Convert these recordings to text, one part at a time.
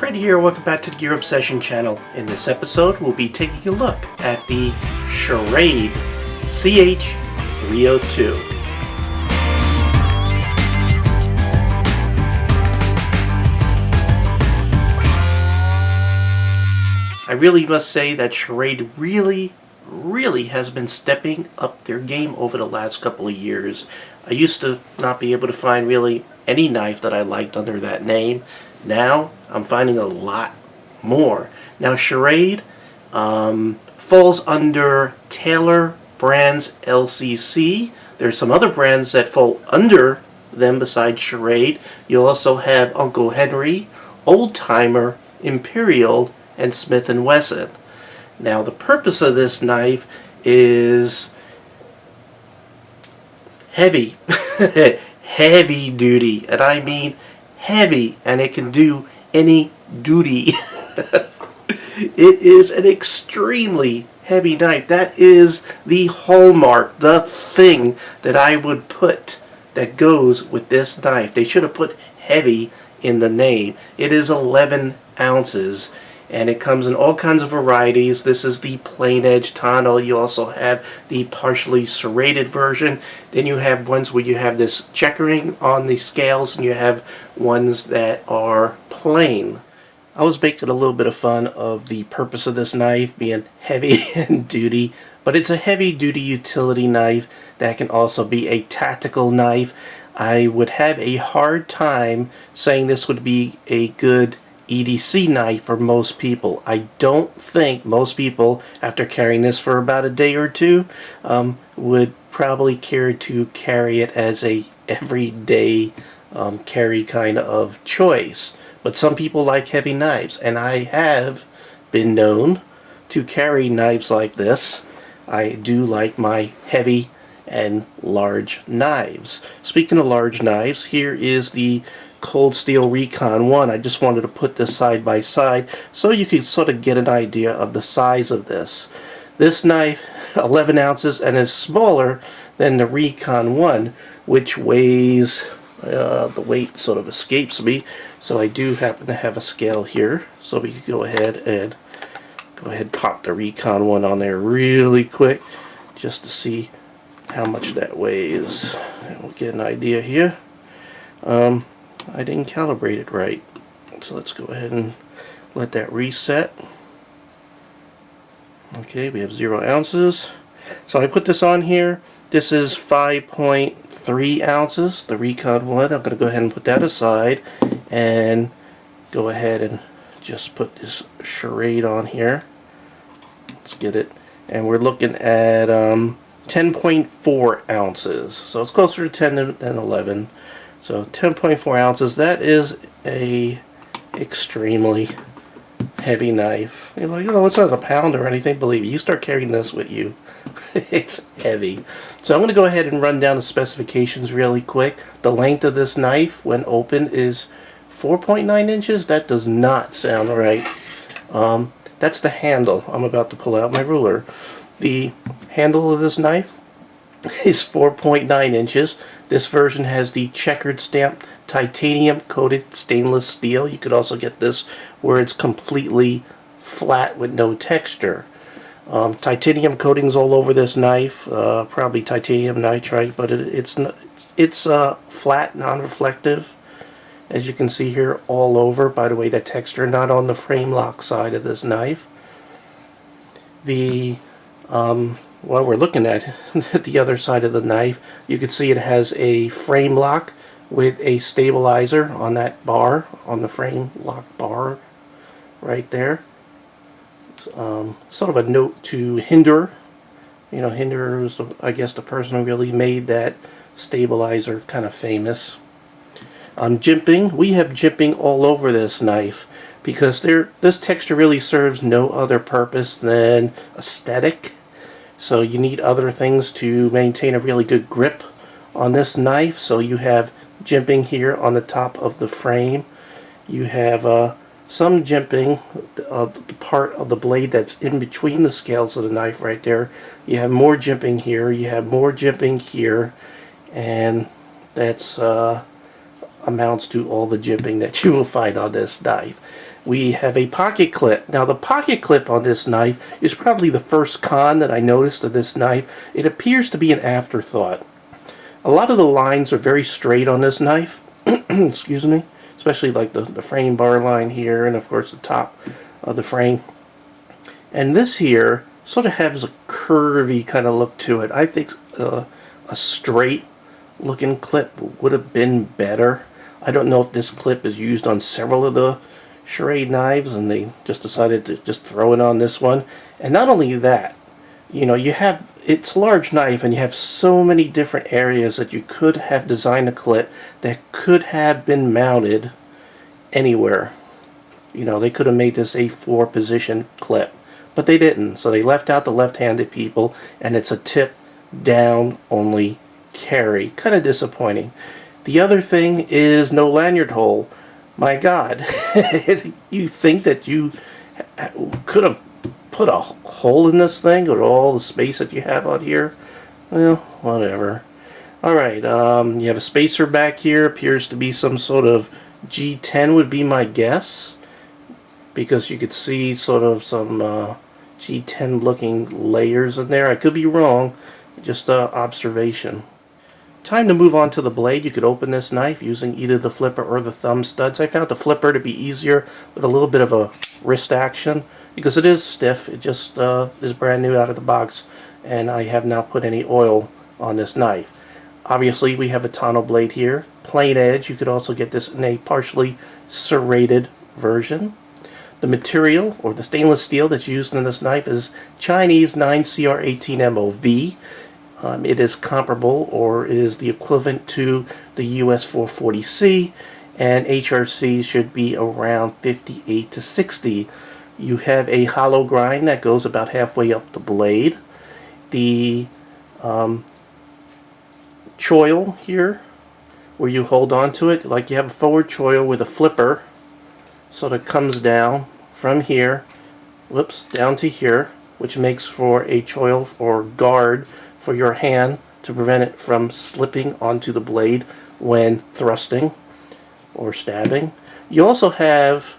Fred here, welcome back to the Gear Obsession channel. In this episode, we'll be taking a look at the Schrade CH302. I really must say that Schrade really has been stepping up their game over the last couple of years. I used to not be able to find really any knife that I liked under that name. Now I'm finding a lot more. Now Schrade falls under Taylor Brands LCC. There's some other brands that fall under them besides Schrade. You also have Uncle Henry, Old Timer, Imperial, and Smith & Wesson. Now the purpose of this knife is heavy. Heavy duty, and I mean heavy, and it can do any duty. It is an extremely heavy knife. That is the hallmark, the thing that I would put that goes with this knife. They should have put heavy in the name. It is 11 ounces. And it comes in all kinds of varieties. This is the plain edge Tanto. You also have the partially serrated version. Then you have ones where you have this checkering on the scales, and you have ones that are plain. I was making a little bit of fun of the purpose of this knife being heavy and duty, but it's a heavy duty utility knife that can also be a tactical knife. I would have a hard time saying this would be a good EDC knife for most people. I don't think most people, after carrying this for about a day or two, would probably care to carry it as a everyday carry kind of choice. But some people like heavy knives, and I have been known to carry knives like this. I do like my heavy and large knives. Speaking of large knives, here is the Cold Steel Recon 1. I just wanted to put this side by side so you could sort of get an idea of the size of this. This knife, 11 ounces, and is smaller than the Recon 1, which weighs, the weight sort of escapes me, so I do happen to have a scale here, so we can go ahead and pop the Recon 1 on there really quick just to see how much that weighs, and we'll get an idea here. I didn't calibrate it right, so let's go ahead and let that reset. Okay, we have 0 ounces. So I put this on here. This is 5.3 ounces, the Recon 1. I'm going to go ahead and put that aside and go ahead and just put this Schrade on here. Let's get it. And we're looking at 10.4 ounces. So it's closer to 10 than 11. So 10.4 ounces, that is a extremely heavy knife. You're like, oh, it's not a pound or anything. Believe me, you start carrying this with you, it's heavy. So I'm going to go ahead and run down the specifications really quick. The length of this knife when open is 4.9 inches. That does not sound right. That's the handle. I'm about to pull out my ruler. The handle of this knife is 4.9 inches. This version has the checkered stamp titanium coated stainless steel. You could also get this where it's completely flat with no texture. Titanium coatings all over this knife, probably titanium nitride, but it's flat, non-reflective, as you can see here all over. By the way, that texture not on the frame lock side of this knife. While we're looking at the other side of the knife, you can see it has a frame lock with a stabilizer on that bar, on the frame lock bar right there. Sort of a note to Hinder. You know, Hinder was, I guess, the person who really made that stabilizer kind of famous. Jimping, we have jimping all over this knife because this texture really serves no other purpose than aesthetic. So you need other things to maintain a really good grip on this knife. So you have jimping here on the top of the frame. You have some jimping, the part of the blade that's in between the scales of the knife right there. You have more jimping here. You have more jimping here. And that's amounts to all the jimping that you will find on this knife. We have a pocket clip. Now the pocket clip on this knife is probably the first con that I noticed of this knife. It appears to be an afterthought. A lot of the lines are very straight on this knife. Excuse me. Especially like the frame bar line here, and of course the top of the frame. And this here sort of has a curvy kind of look to it. I think a straight looking clip would have been better. I don't know if this clip is used on several of the Schrade knives and they just decided to just throw it on this one. And not only that, you know, it's a large knife and you have so many different areas that you could have designed a clip that could have been mounted anywhere. You know, they could have made this a 4 position clip, but they didn't. So they left out the left-handed people, and it's a tip down only carry. Kind of disappointing. The other thing is no lanyard hole. My God, you think that you could have put a hole in this thing with all the space that you have out here? Well, whatever. Alright, you have a spacer back here. Appears to be some sort of G10 would be my guess, because you could see sort of some G10 looking layers in there. I could be wrong, just observation. Time to move on to the blade. You could open this knife using either the flipper or the thumb studs. I found the flipper to be easier with a little bit of a wrist action because it is stiff. It just is brand new out of the box, and I have not put any oil on this knife. Obviously we have a Tanto blade here. Plain edge. You could also get this in a partially serrated version. The material, or the stainless steel that's used in this knife, is Chinese 9CR18MOV. It is comparable, or it is the equivalent to the US 440C, and HRC should be around 58 to 60. You have a hollow grind that goes about halfway up the blade. The choil here, where you hold on to it, like you have a forward choil with a flipper, so that comes down from here, whoops, down to here, which makes for a choil or guard for your hand to prevent it from slipping onto the blade when thrusting or stabbing. You also have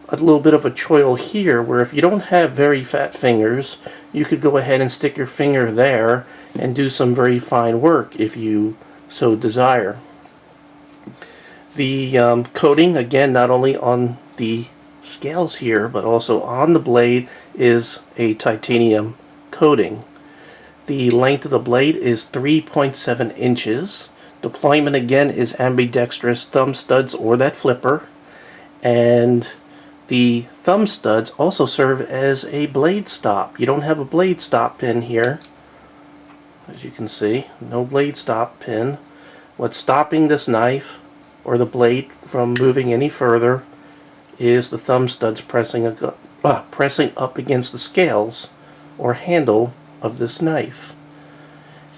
a little bit of a choil here where if you don't have very fat fingers, you could go ahead and stick your finger there and do some very fine work if you so desire. The coating, again, not only on the scales here but also on the blade, is a titanium coating. The length of the blade is 3.7 inches. Deployment again is ambidextrous thumb studs or that flipper, and the thumb studs also serve as a blade stop. You don't have a blade stop pin here, as you can see, no blade stop pin. What's stopping this knife or the blade from moving any further is the thumb studs pressing up against the scales or handle of this knife.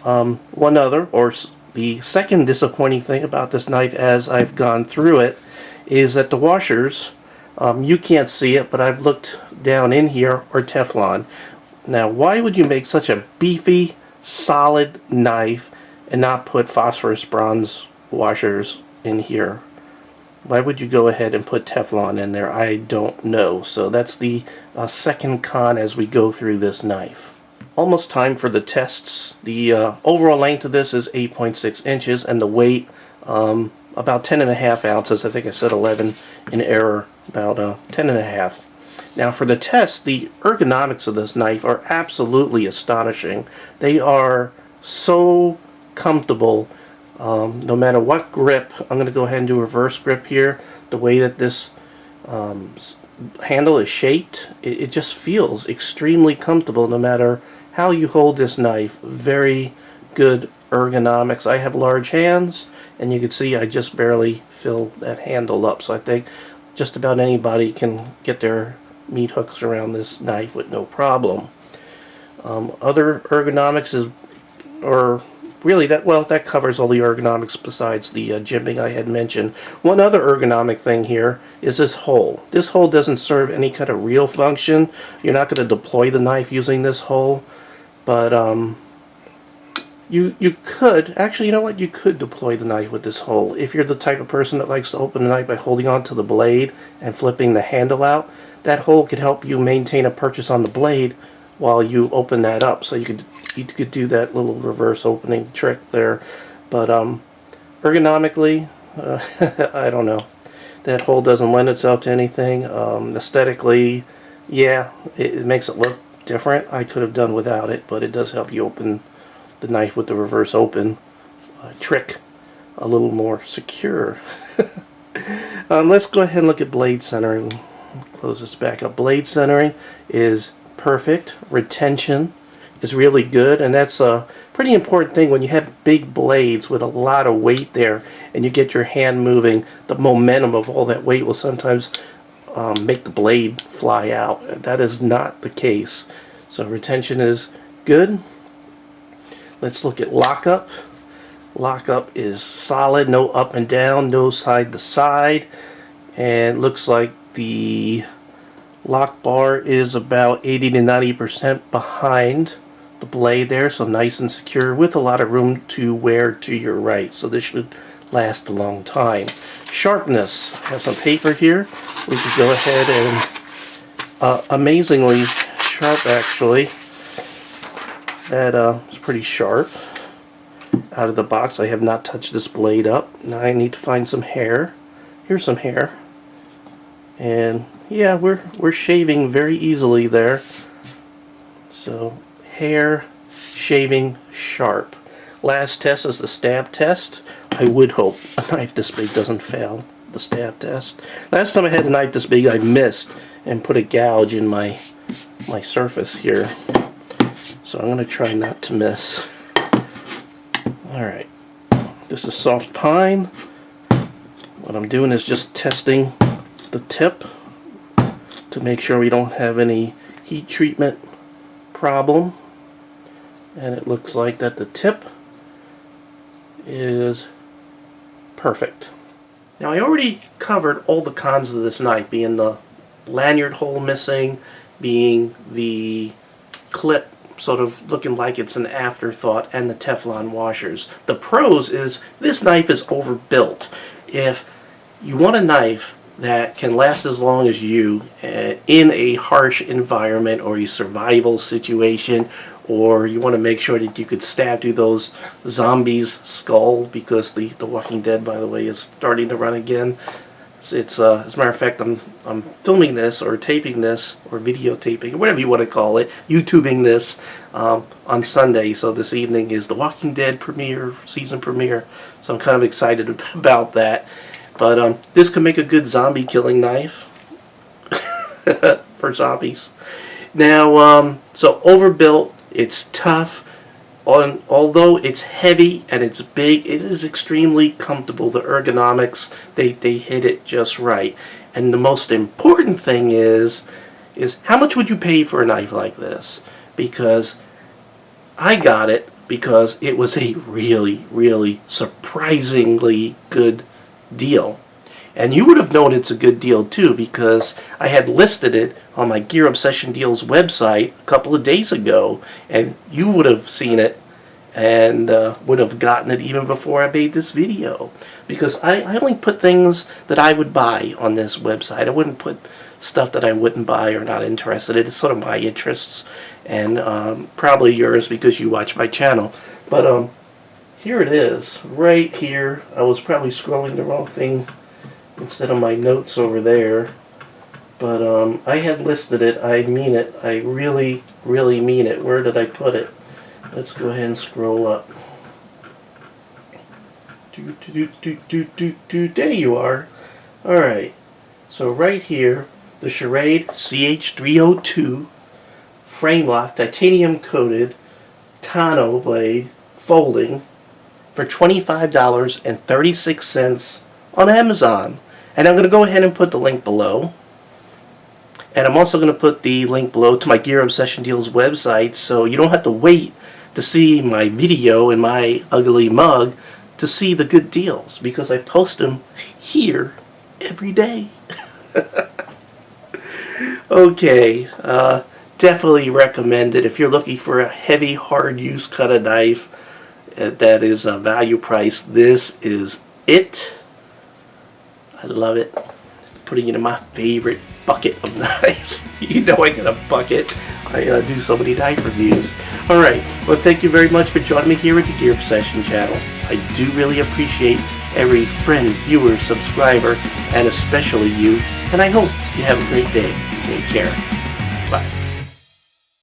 The second disappointing thing about this knife as I've gone through it is that the washers, you can't see it, but I've looked down in here, are Teflon. Now, why would you make such a beefy, solid knife and not put phosphorus bronze washers in here? Why would you go ahead and put Teflon in there? I don't know. So that's the second con as we go through this knife. Almost time for the tests. The overall length of this is 8.6 inches and the weight about 10.5 ounces. I think I said 11 in error, about 10.5. Now for the test, the ergonomics of this knife are absolutely astonishing. They are so comfortable. No matter what grip, I'm going to go ahead and do reverse grip here. The way that this handle is shaped, it just feels extremely comfortable no matter how you hold this knife. Very good ergonomics. I have large hands, and you can see I just barely fill that handle up. So I think just about anybody can get their meat hooks around this knife with no problem. Other ergonomics is, or really that covers all the ergonomics besides the jimping I had mentioned. One other ergonomic thing here is this hole. This hole doesn't serve any kind of real function. You're not going to deploy the knife using this hole, but You could, actually, you know what? You could deploy the knife with this hole. If you're the type of person that likes to open the knife by holding onto the blade and flipping the handle out, that hole could help you maintain a purchase on the blade while you open that up. So you could do that little reverse opening trick there. But ergonomically, I don't know. That hole doesn't lend itself to anything. Aesthetically, yeah, it makes it look different. I could have done without it, but it does help you open the knife with the reverse open trick a little more secure. Let's go ahead and look at blade centering. Close this back up. Blade centering is perfect. Retention is really good, and that's a pretty important thing when you have big blades with a lot of weight there and you get your hand moving. The momentum of all that weight will sometimes make the blade fly out. That is not the case. So retention is good. Let's look at lockup. Lockup is solid, no up and down, no side to side, and looks like the lock bar is about 80 to 90% behind the blade there, so nice and secure with a lot of room to wear to your right. So this should last a long time. Sharpness. I have some paper here. We could go ahead and amazingly sharp, actually. That is pretty sharp. Out of the box, I have not touched this blade up. Now I need to find some hair. Here's some hair. And yeah, we're shaving very easily there. So hair, shaving, sharp. Last test is the stab test. I would hope a knife this big doesn't fail the stab test. Last time I had a knife this big, I missed and put a gouge in my surface here. So I'm going to try not to miss. Alright, this is soft pine. What I'm doing is just testing the tip to make sure we don't have any heat treatment problem. And it looks like that the tip is perfect. Now I already covered all the cons of this knife, being the lanyard hole missing, being the clip sort of looking like it's an afterthought, and the Teflon washers. The pros is this knife is overbuilt. If you want a knife that can last as long as you in a harsh environment or a survival situation, or you want to make sure that you could stab through those zombies' skull, because the Walking Dead, by the way, is starting to run again. It's as a matter of fact, I'm filming this or taping this or videotaping, whatever you want to call it, YouTubing this on Sunday. So this evening is the Walking Dead premiere, season premiere. So I'm kind of excited about that. But this could make a good zombie killing knife for zombies. Now, so overbuilt, it's tough. Although it's heavy and it's big, it is extremely comfortable. The ergonomics, they hit it just right. And the most important thing is how much would you pay for a knife like this? Because I got it because it was a really, really surprisingly good deal. And you would have known it's a good deal too, because I had listed it on my Gear Obsession Deals website a couple of days ago, and you would have seen it and would have gotten it even before I made this video. Because I only put things that I would buy on this website. I wouldn't put stuff that I wouldn't buy or not interested in. It's sort of my interests, and probably yours because you watch my channel. But here it is, right here. I was probably scrolling the wrong thing instead of my notes over there. But I had listed it. I mean it. I really, really mean it. Where did I put it? Let's go ahead and scroll up. There you are. Alright. So right here, the Schrade CH302 frame lock, titanium coated, Tanto blade, folding, for $25.36 on Amazon. And I'm going to go ahead and put the link below. And I'm also going to put the link below to my Gear Obsession Deals website, so you don't have to wait to see my video in my ugly mug to see the good deals, because I post them here every day. Okay, definitely recommend it if you're looking for a heavy, hard use cut of knife. that is a value price. This is it. I love it. Putting it in my favorite bucket of knives. You know I got a bucket. I do so many knife reviews. Alright, well thank you very much for joining me here at the Gear Obsession channel. I do really appreciate every friend, viewer, subscriber, and especially you. And I hope you have a great day. Take care. Bye.